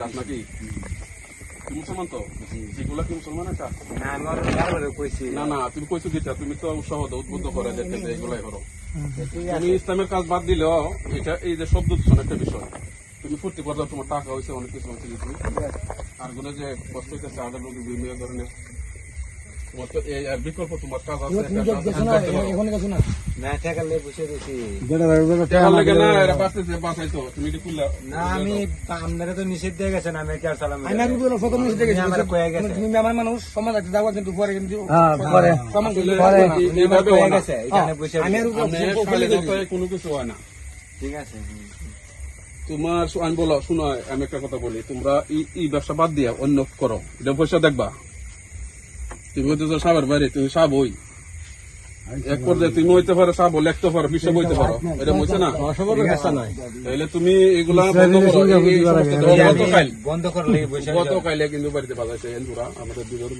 নাকি মুসলমান তো যেগুলা কি মুসলমান আছে না না তুমি কইছো কিটা তুমি তো উৎসাহ উদ্বুদ্ধ করে যেতে এগুলাই করো তুমি ইসলামের কাজ বাদ দিলেও এটা এই যে শব্দ দূষণ একটা বিষয় তুমি ফুর্তি করছো তোমার টাকা হয়েছে অনেক কিছু হয়েছে আর গুলো যে কষ্ট হইতেছে আদার লোক বিভিন্ন ধরনের বিকল্প তোমার কাজ আছে আমি আপনারা তো নিষেধ দিয়ে গেছেন আমি কি আর চালাম মানুষ সমাজ আছে যাওয়ার কিন্তু পরে কিন্তু কোনো কিছু হয় না ঠিক আছে তোমার আমি বলো শুনো আমি একটা কথা বলি তোমরা এই ব্যবসা বাদ দিয়া অন্য করো এটা পয়সা দেখবা তুমি হইতে সাবের বাইরে তুমি সাব হই এক পর্যায়ে তুমি হইতে পারো সাব লিখতে পারো পিছিয়ে বইতে পারো এটা বলছে না তাহলে তুমি এগুলা বন্ধ করলে গতকালে কিন্তু বাড়িতে বাজাইছে আমাদের দুজন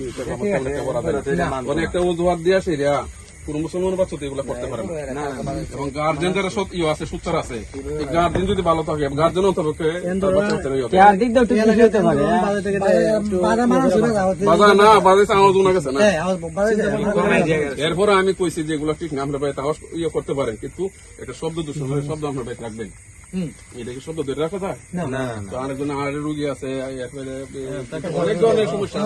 অনেকটা অজুহাত দিয়ে আসে রিয়া কোন মুসলমান বাচ্চা তো এগুলো করতে পারে না এবং গার্জেন যারা আছে সুচার আছে গার্জেন যদি ভালো থাকে গার্জেন বাজার না বাজে আওয়াজ উনা গেছে না এরপরে আমি কইছি যে এগুলো ঠিক না আমরা ভাই তাও ইয়ে করতে পারেন কিন্তু এটা শব্দ দূষণ শব্দ আমরা ভাই রাখবেন এটা কি শব্দ ধরে রাখা যায় না আরেকজন আর রোগী আছে অনেক ধরনের সমস্যা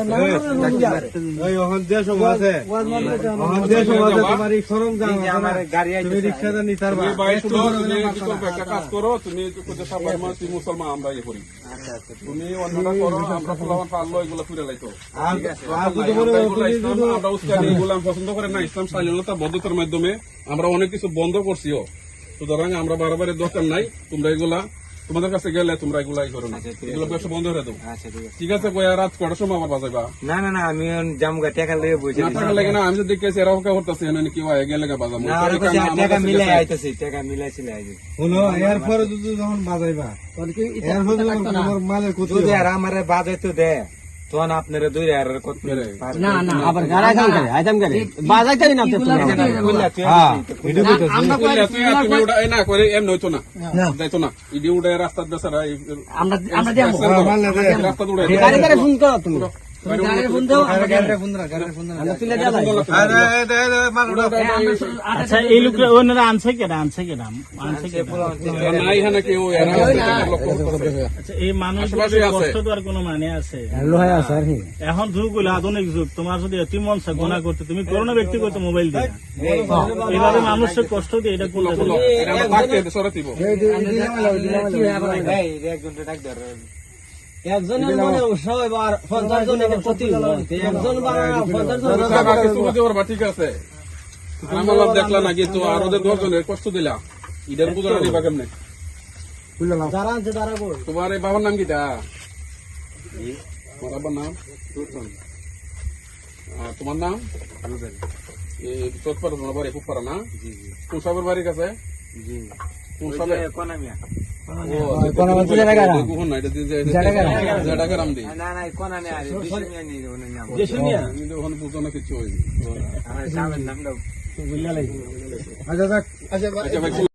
কাজ করো তুমি মুসলমান আমরা ইয়ে করি তুমি অন্যটা করো আমরা ফুলামান পারলো এগুলো ফিরে লাইতো আমরা উস্কানি এগুলো পছন্দ করে না ইসলাম স্বাধীনতা বদ্ধতার মাধ্যমে আমরা অনেক কিছু বন্ধ করছিও সুতরাং আমরা বারবার দরকার নাই তোমরা এগুলা তোমাদের কাছে গেলে তোমরা এগুলাই করো না এগুলো ব্যবসা বন্ধ করে দেবো ঠিক আছে রাত কটার সময় আমার বাজাইবা না না না আমি জামগা টাকা লেগে বসে টাকা লাগে না আমি তো দেখেছি এরাও করতেছে কি হয় গেলে বাজাবো টাকা মিলাই আইতেছি টাকা মিলাইছিল এরপরে যখন বাজাইবা আমার বাজাইতে দে তখন আপনারা দুই না না আবার গাড়া খান করে আইতাম করে বাজাইতে না না করে এম নইতো না যাইতো না ইডি উড়ে রাস্তার বেচারা আমরা রাস্তা উড়ে গাড়ি করে ফোন করো তুমি আচ্ছা এই লোকরা ওনারা আনছে কেনা আচ্ছা এই মানুষ কষ্ট দেওয়ার কোন মানে আছে এখন যুগ হলো আধুনিক যুগ তোমার যদি এত মন গোনা করতে তুমি করোনা ব্যক্তি করতে মোবাইল দিয়ে এইভাবে মানুষের কষ্ট দিয়ে এটা করলে একজনের মনে উৎসাহ এবার 50 জনের প্রতি একজন ঠিক আছে আমার দেখলা না কিন্তু আর ওদের 10 জনের কষ্ট দিলা ঈদের বুঝানো দিবা কেমনে তোমার এই বাবার নাম কিটা বাবার নাম তোমার নাম চোখপাড়া তোমার বাড়ি খুব পারা না কোন সাহেবের বাড়ির কাছে কোন সাহেব কিছু